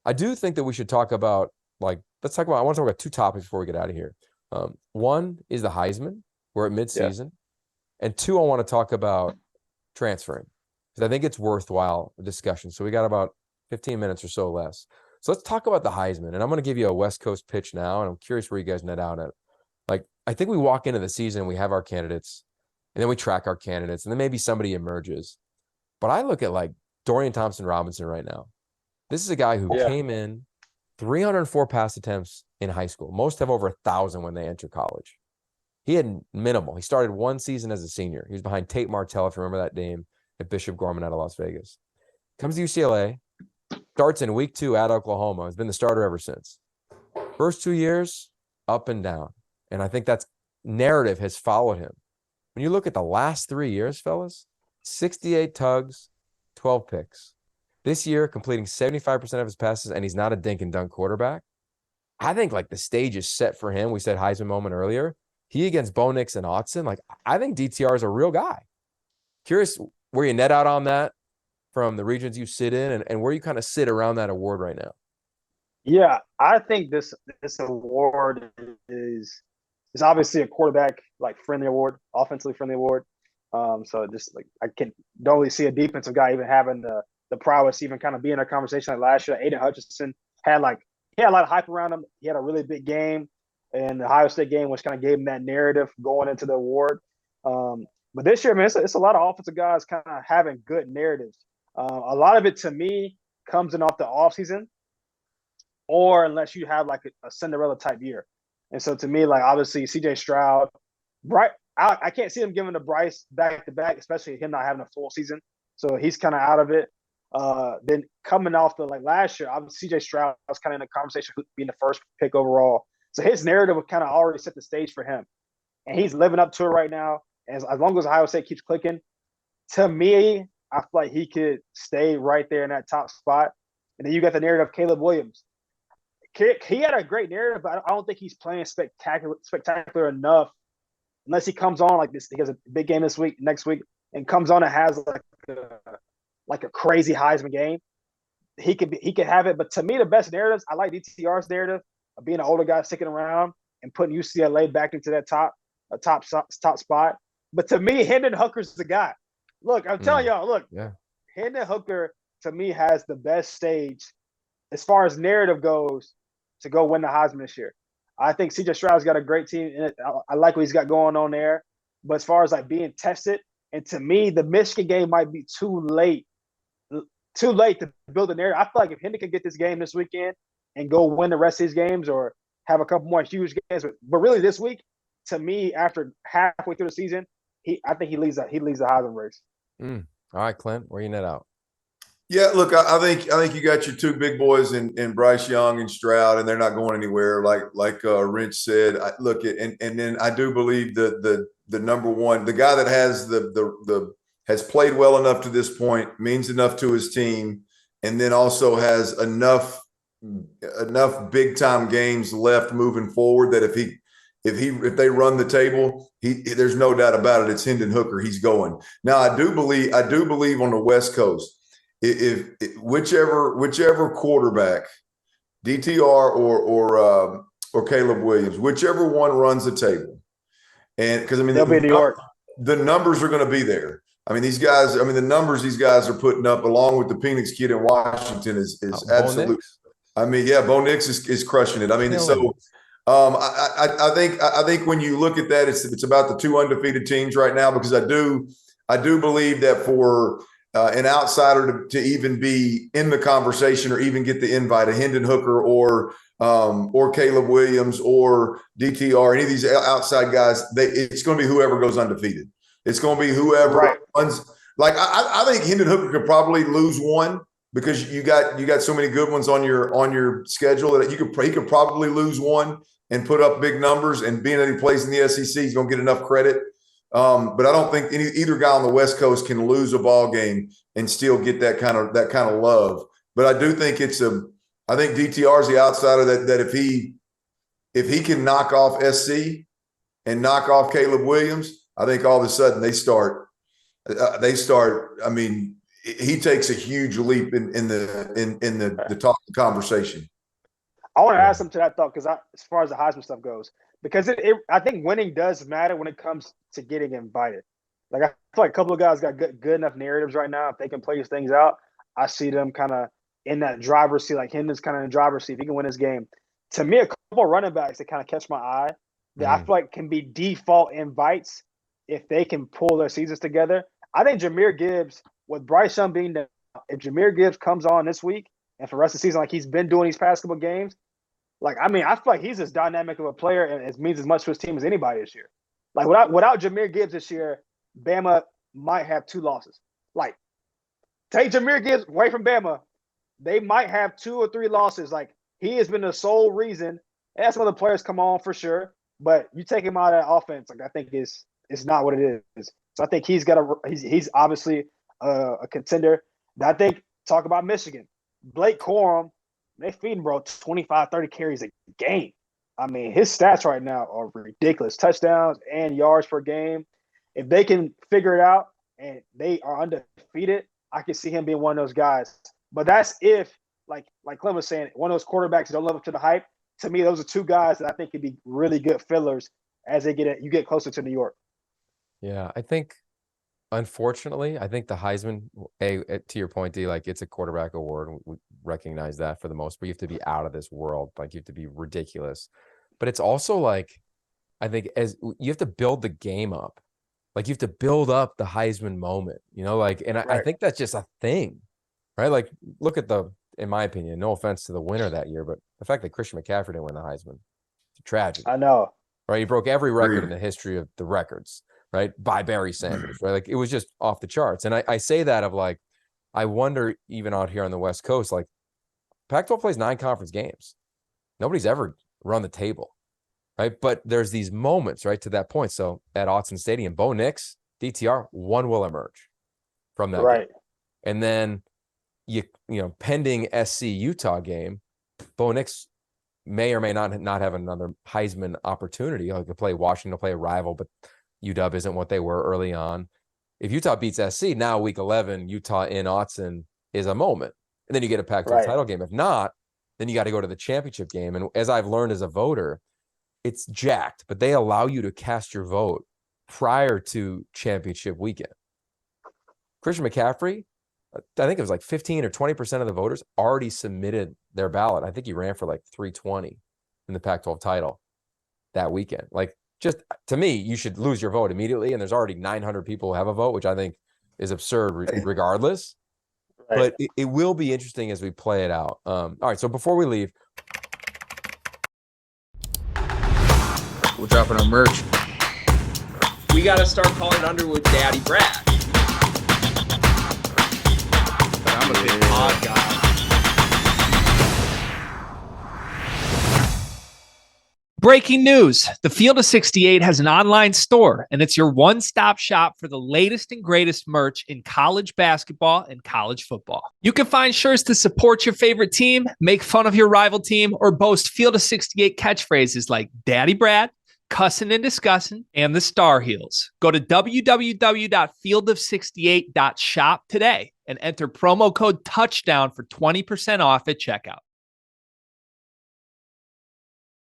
I do think that we should talk about I want to talk about two topics before we get out of here. One is the Heisman. We're at Yeah. midseason. And two, I want to talk about transferring because I think it's worthwhile discussion. So we got about 15 minutes or so less. So let's talk about the Heisman. And I'm going to give you a West Coast pitch now. And I'm curious where you guys net out at. Like, I think we walk into the season, we have our candidates, and then we track our candidates, and then maybe somebody emerges. But I look at like Dorian Thompson-Robinson right now. This is a guy who Yeah. came in 304 pass attempts in high school. Most have over 1,000 when they enter college. He had minimal. He started one season as a senior. He was behind Tate Martell, if you remember that name, at Bishop Gorman out of Las Vegas. Comes to UCLA, starts in week 2 at Oklahoma. Has been the starter ever since. First 2 years, up and down. And I think that's narrative has followed him. When you look at the last 3 years, fellas, 68 tugs, 12 picks. This year, completing 75% of his passes, and he's not a dink and dunk quarterback. I think like the stage is set for him. We said Heisman moment earlier. He against Bo Nix and Autzen. Like, I think DTR is a real guy. Curious where you net out on that from the regions you sit in and where you kind of sit around that award right now. Yeah, I think this award is obviously a quarterback like friendly award, offensively friendly award. So just like don't really see a defensive guy even having the prowess even kind of be in a conversation like last year. Aiden Hutchinson he had a lot of hype around him. He had a really big game in the Ohio State game, which kind of gave him that narrative going into the award. But this year, man, it's a lot of offensive guys kind of having good narratives. A lot of it to me comes in off the offseason, or unless you have like a Cinderella type year. And so to me, like obviously CJ Stroud, I can't see him giving to Bryce back to back, especially him not having a full season. So he's kind of out of it. Then coming off the like last year, obviously CJ Stroud was kind of in the conversation being the first pick overall. So his narrative would kind of already set the stage for him. And he's living up to it right now. As long as Ohio State keeps clicking, to me, I feel like he could stay right there in that top spot. And then you got the narrative of Caleb Williams. He had a great narrative, but I don't think he's playing spectacular enough unless he comes on like this. He has a big game next week, and comes on and has like a crazy Heisman game. He could have it, but to me, the best narratives, I like DTR's narrative of being an older guy sticking around and putting UCLA back into that top spot. But to me, Hendon Hooker's the guy. Look, I'm telling y'all, Hendon Hooker to me has the best stage as far as narrative goes to go win the Heisman this year. I think CJ Stroud's got a great team. I like what he's got going on there. But as far as like being tested, and to me, the Michigan game might be too late to build a narrative. I feel like if Hendon can get this game this weekend and go win the rest of these games or have a couple more huge games, but really this week, to me, after halfway through the season, I think he leads the Heisman race. All right, Clint, where you net out? Yeah, look, I think you got your two big boys in Bryce Young and Stroud, and they're not going anywhere. Like Rench said, and then I do believe the number one, the guy that has has played well enough to this point, means enough to his team, and then also has enough big time games left moving forward that if they run the table, there's no doubt about it. It's Hendon Hooker. He's going. Now, I do believe on the West Coast, if whichever quarterback, DTR or Caleb Williams, whichever one runs the table, and because I mean they'll be in New York, the numbers are going to be there. I mean, the numbers these guys are putting up, along with the Phoenix kid in Washington, is absolute. I mean, yeah, Bo Nix is crushing it. I mean, so I think when you look at that, it's about the two undefeated teams right now, because I do believe that for an outsider to even be in the conversation or even get the invite, a Hendon Hooker or Caleb Williams or DTR, any of these outside guys, it's going to be whoever goes undefeated. It's going to be whoever runs. Like I think Hendon Hooker could probably lose one, because you got so many good ones on your schedule that he could probably lose one and put up big numbers. And being that he plays in the SEC, he's going to get enough credit. But I don't think either guy on the West Coast can lose a ball game and still get that kind of love. But I do think I think DTR is the outsider that if he can knock off SC and knock off Caleb Williams, I think all of a sudden they start. I mean, he takes a huge leap in the talk conversation. I want to add something to that thought, because as far as the Heisman stuff goes, because I think winning does matter when it comes to getting invited. Like, I feel like a couple of guys got good enough narratives right now. If they can play these things out, I see them kind of in that driver's seat. Like, Hendon's kind of in the driver's seat. If he can win this game, to me, a couple of running backs that kind of catch my eye that I feel like can be default invites if they can pull their seasons together. I think Jahmyr Gibbs, with Bryce Young being down, if Jahmyr Gibbs comes on this week and for the rest of the season like he's been doing these past couple of games, like, I mean, I feel like he's as dynamic of a player and it means as much to his team as anybody this year. Like, without Jahmyr Gibbs this year, Bama might have 2 losses. Like, take Jahmyr Gibbs away from Bama, they might have 2 or 3 losses. Like, he has been the sole reason. And that's when the players come on for sure. But you take him out of that offense, like, I think it's not what it is. So I think he's obviously a contender. I think, talk about Michigan. Blake Corum, they feeding, bro, 25, 30 carries a game. I mean, his stats right now are ridiculous. Touchdowns and yards per game. If they can figure it out and they are undefeated, I can see him being one of those guys. But that's if, like Clint was saying, one of those quarterbacks that don't live up to the hype. To me, those are 2 guys that I think could be really good fillers as you get closer to New York. Yeah, I think, unfortunately, I think the Heisman, to your point, D, like, it's a quarterback award. We recognize that for the most, but you have to be out of this world. Like, you have to be ridiculous. But it's also like, I think as you have to build the game up. Like, you have to build up the Heisman moment, like, and I think that's just a thing, right? Like, look at in my opinion, no offense to the winner that year, but the fact that Christian McCaffrey didn't win the Heisman, it's a tragedy. I know. Right? He broke every record in the history of the records, right? By Barry Sanders, right? Like, it was just off the charts. And I say that of, like, I wonder, even out here on the West Coast, like, Pac-12 plays 9 conference games. Nobody's ever run the table. Right. But there's these moments, right, to that point. So at Autzen Stadium, Bo Nix, DTR, one will emerge from that. Right. Game. And then pending SC Utah game, Bo Nix may or may not have another Heisman opportunity. He could play Washington, play a rival, but UW isn't what they were early on. If Utah beats SC, now week 11, Utah in Autzen is a moment. And then you get a Pac-12 title game. If not, then you got to go to the championship game. And as I've learned as a voter, it's jacked, but they allow you to cast your vote prior to championship weekend. Christian McCaffrey, I think it was like 15 or 20% of the voters already submitted their ballot. I think he ran for like 320 in the Pac-12 title that weekend. Like, just to me, you should lose your vote immediately. And there's already 900 people who have a vote, which I think is absurd regardless. Right. But it will be interesting as we play it out. All right. So before we leave, we're dropping our merch. We got to start calling Underwood Daddy Brad. But I'm a big pod guy. Breaking news. The Field of 68 has an online store, and it's your one-stop shop for the latest and greatest merch in college basketball and college football. You can find shirts to support your favorite team, make fun of your rival team, or boast Field of 68 catchphrases like Daddy Brad, Cussin' and Discussin', and the Star Heels. Go to www.fieldof68.shop today and enter promo code TOUCHDOWN for 20% off at checkout.